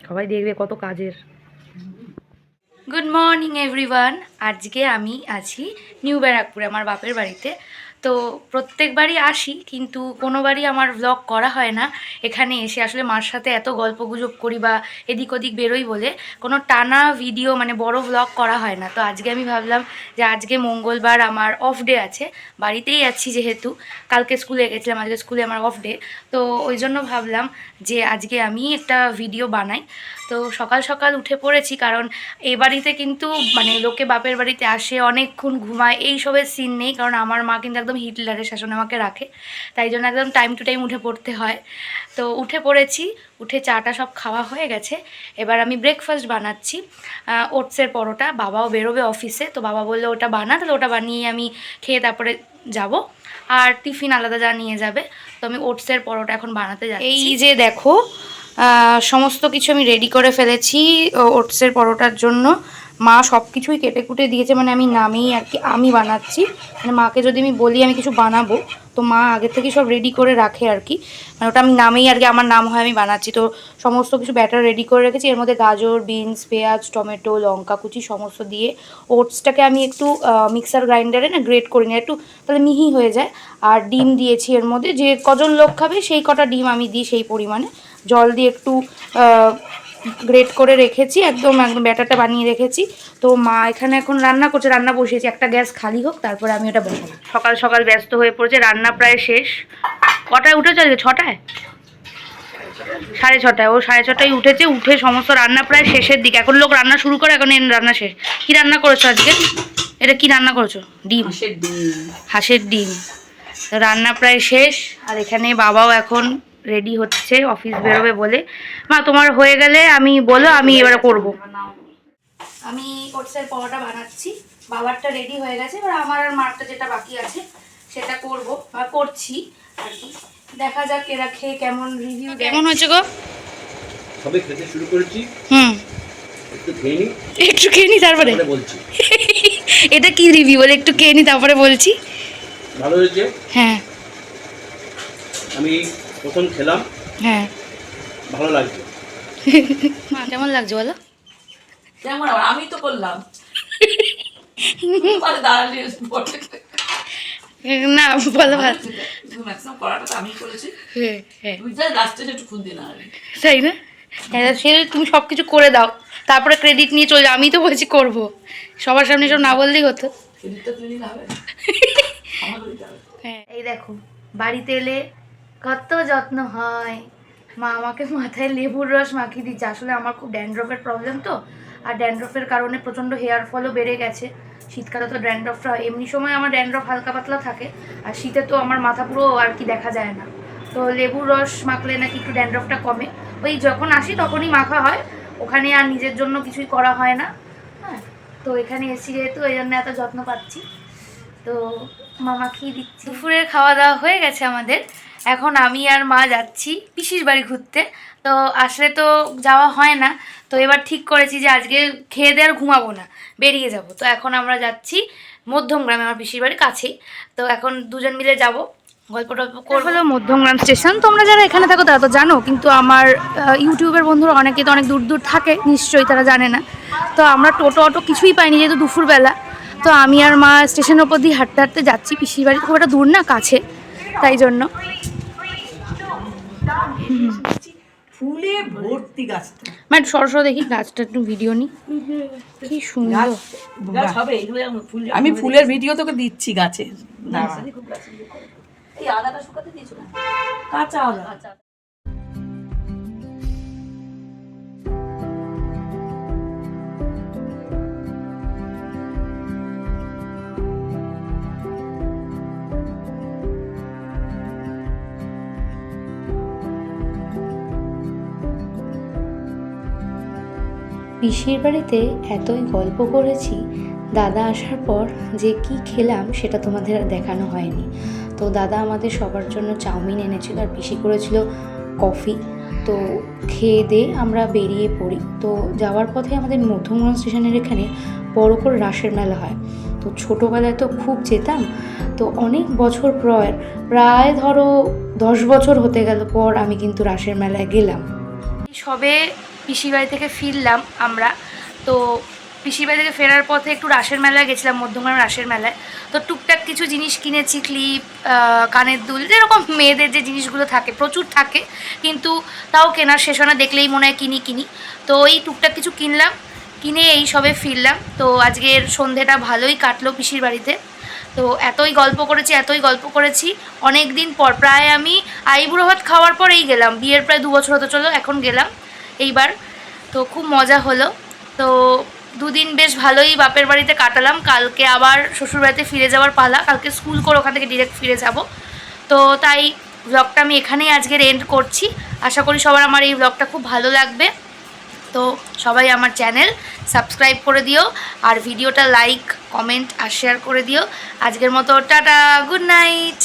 সবাই দেখবে কত কাজের। Good morning everyone. আজকে আমি আছি নিউ ব্যারাকপুরে আমার বাপের বাড়িতে। তো প্রত্যেকবারই আসি, কিন্তু কোনোবারই আমার ব্লগ করা হয় না। এখানে এসে আসলে মার সাথে এত গল্প গুজব করি বা এদিক ওদিক বেরোই বলে কোনো টানা ভিডিও মানে বড় ব্লগ করা হয় না। তো আজকে আমি ভাবলাম যে আজকে মঙ্গলবার আমার অফ ডে আছে, বাড়িতেই আছি যেহেতু, কালকে স্কুলে গেছিলাম, আজকে স্কুলে আমার অফ ডে। তো ওই জন্য ভাবলাম যে আজকে আমি একটা ভিডিও বানাই। তো সকাল সকাল উঠে পড়েছি, কারণ এই বাড়িতে কিন্তু মানে লোকে বাপের বাড়িতে আসে অনেকক্ষণ ঘুমায়, এইসবের সিন নেই, কারণ আমার মা কিন্তু একদম হিটলারের শাসনে আমাকে রাখে, তাই জন্য একদম টাইম টু টাইম উঠে পড়তে হয়। তো উঠে পড়েছি, উঠে চাটা সব খাওয়া হয়ে গেছে। এবার আমি ব্রেকফাস্ট বানাচ্ছি, ওটসের পরোটা। বাবাও বেরোবে অফিসে, তো বাবা বললো ওটা বানা, তাহলে ওটা বানিয়ে আমি খেয়ে তারপরে যাব, আর টিফিন আলাদা যা নিয়ে যাবে। তো আমি ওটসের পরোটা এখন বানাতে যাচ্ছি। এই যে দেখো, সমস্ত কিছু আমি রেডি করে ফেলেছি ওটসের পরোটার জন্য। মা সব কিছুই কেটে কুটে দিয়েছে, মানে আমি নামেই আর কি আমি বানাচ্ছি। মানে মাকে যদি আমি বলি আমি কিছু বানাবো, তো মা আগে থেকে সব রেডি করে রাখে আর কি, মানে ওটা আমি নামেই আর কি, আমার নাম হয় আমি বানাচ্ছি। তো সমস্ত কিছু ব্যাটার রেডি করে রেখেছি, এর মধ্যে গাজর, বিনস, পেঁয়াজ, টমেটো, লঙ্কা কুচি সমস্ত দিয়ে ওটসটাকে আমি একটু মিক্সার গ্রাইন্ডারে না গ্রেট করে নিই একটু, তাহলে মিহি হয়ে যায়। আর ডিম দিয়েছি এর মধ্যে, যে কজন লোক খাবে সেই কটা ডিম আমি দিই সেই পরিমাণে। জল দিয়ে একটু গ্রেট করে রেখেছি, একদম একদম ব্যাটারটা বানিয়ে রেখেছি। তো মা এখানে এখন রান্না করছে, রান্না বসিয়েছি, একটা গ্যাস খালি হোক তারপরে আমি ওটা বসাবো। সকাল সকাল ব্যস্ত হয়ে পড়েছে, রান্না প্রায় শেষ। কটায় উঠেছে আজকে? 6টায়, 6:30। ও 6:30টায় উঠেছে, উঠে সমস্ত রান্না প্রায় শেষের দিকে। এখন লোক রান্না শুরু করে, এখন রান্না শেষ। কি রান্না করেছো আজকে? এটা কি রান্না করেছো? ডিম, হাঁসের ডিম। রান্না প্রায় শেষ, আর এখানে বাবাও এখন রেডি হচ্ছে অফিস বেরোবে বলে। মা তোমার হয়ে গেলে আমি বলো, আমি এবারে করব। আমি ওটসের পরোটা বানাচ্ছি, বাবারটা রেডি হয়ে গেছে, এবার আমার আর মারটা যেটা বাকি আছে সেটা করব বা করছি আর কি। দেখা যাক এরা খেয়ে কেমন রিভিউ, কেমন হয়েছে গো। সবে খেতে শুরু করেছি, একটু খেয়ে নি তারপরে বলছি। এটা কি রিভিউ বলে একটু খেয়ে নি তারপরে বলছি? ভালো হয়েছে। হ্যাঁ, আমি প্রথম খেলাম, হ্যাঁ ভালো লাগছে। মা কেমন লাগছে বলো? কেমন আমি তো করলাম না বলো ভালো। ম্যাক্সিমাম করাটা তো আমি করেছি, হ্যাঁ তুই যা লাস্টে একটু খুন দিন আর তাই না? হ্যাঁ, সে তুমি সব কিছু করে দাও, তারপরে ক্রেডিট নিয়ে চলে যাও। আমি তো বলছি করবো, সবার সামনে সব না বললেই হতো। ক্রেডিটটা তুই নিলে হবে, আমার দিতে হবে। হ্যাঁ, এই দেখো বাড়িতে এলে কত যত্ন হয়। মা আমাকে মাথায় লেবুর রস মাখিয়ে দিচ্ছে। আসলে আমার খুব ড্যান্ড্রফের প্রবলেম তো, আর ড্যান্ড্রফের কারণে প্রচণ্ড হেয়ার ফলও বেড়ে গেছে। শীতকালে তো ড্যান্ড্রফটা, এমনি সময় আমার ড্যান্ড্রফ হালকা পাতলা থাকে, আর শীতে তো আমার মাথা পুরো আর কি দেখা যায় না। তো লেবুর রস মাখলে নাকি একটু ড্যান্ড্রফটা কমে। ওই যখন আসি তখনই মাখা হয়, ওখানে আর নিজের জন্য কিছুই করা হয় না। হ্যাঁ, তো এখানে এসি যেহেতু এই জন্য এত যত্ন পাচ্ছি। তো মামা খেয়ে দিচ্ছি। দুপুরের খাওয়া দাওয়া হয়ে গেছে আমাদের, এখন আমি আর মা যাচ্ছি পিসির বাড়ি ঘুরতে। তো আসলে তো যাওয়া হয় না, তো এবার ঠিক করেছি যে আজকে খেয়ে দিয়ে আর ঘুমাবো না, বেরিয়ে যাব। তো এখন আমরা যাচ্ছি মধ্যমগ্রামে, আমার পিসির বাড়ির কাছেই। তো এখন দুজন মিলে যাব, গল্প টল্প করবো। হলো মধ্যমগ্রাম স্টেশন। তোমরা যারা এখানে থাকো তারা তো জানো, কিন্তু আমার ইউটিউবের বন্ধুরা অনেকে তো অনেক দূর দূর থাকে, নিশ্চয়ই তারা জানে না। তো আমরা টোটো অটো কিছুই পাইনি যেহেতু দুপুরবেলা। তো আমি আর মা স্টেশনের ওপর দিয়ে হাঁটতে হাঁটতে যাচ্ছি, পিসির বাড়ি খুব একটা দূর না, কাছে, তাই জন্য। ফুলে ভর্তি গাছটা, মানে সরসর দেখি গাছটা, একটু ভিডিও নি, কি সুন্দর গাছ হবে এগুলো। আমি ফুলের ভিডিও তোকে দিচ্ছি গাছের। এই আদাটা শুকাতে দিয়েছো না? কাঁচা আদা। পিসির বাড়িতে এতই গল্প করেছি, দাদা আসার পর যে কি খেলাম সেটা তোমাদের আর দেখানো হয়নি। তো দাদা আমাদের সবার জন্য চাউমিন এনেছিল, আর পিসি করেছিল কফি। তো খেয়ে দিয়ে আমরা বেরিয়ে পড়ি। তো যাওয়ার পথে আমাদের মধ্যমগ্রাম স্টেশনের এখানে বড় করে রাসের মেলা হয়। তো ছোটোবেলায় তো খুব যেতাম। তো অনেক বছর প্রায় ধরো 10 বছর হতে গেল পর আমি কিন্তু রাসের মেলায় গেলাম। সবে পিসির বাড়ি থেকে ফিরলাম আমরা। তো পিসির বাড়ি থেকে ফেরার পথে একটু রাসের মেলায় গেছিলাম, মধ্যমগ্রাম রাসের মেলায়। তো টুকটাক কিছু জিনিস কিনেছি, ক্লিপ, কানের দুল, যেরকম মেয়েদের যে জিনিসগুলো থাকে প্রচুর থাকে, কিন্তু তাও কেনার শেষ হয় না, দেখলেই মনে হয় কিনি। তো এই টুকটাক কিছু কিনলাম, কিনে এই সবে ফিরলাম। তো আজকের সন্ধেটা ভালোই কাটলো পিসির বাড়িতে। তো এতই গল্প করেছি অনেক দিন পর, প্রায় আমি আইবুড়ো ভাত খাওয়ার পরেই গেলাম, বিয়ের প্রায় 2 বছর হতে চলো এখন গেলাম এইবার। তো খুব মজা হলো। তো দুদিন বেশ ভালোই বাপের বাড়িতে কাটালাম। কালকে আবার শ্বশুরবাড়িতে ফিরে যাওয়ার পালা, কালকে স্কুল করে ওখান থেকে ডিরেক্ট ফিরে যাব। তো তাই ব্লগটা আমি এখানেই আজকের এন্ড করছি। আশা করি সবার আমার এই ব্লগটা খুব ভালো লাগবে। তো সবাই আমার চ্যানেল সাবস্ক্রাইব করে দিও, আর ভিডিওটা লাইক, কমেন্ট আর শেয়ার করে দিও। আজকের মতো টাটা, গুড নাইট।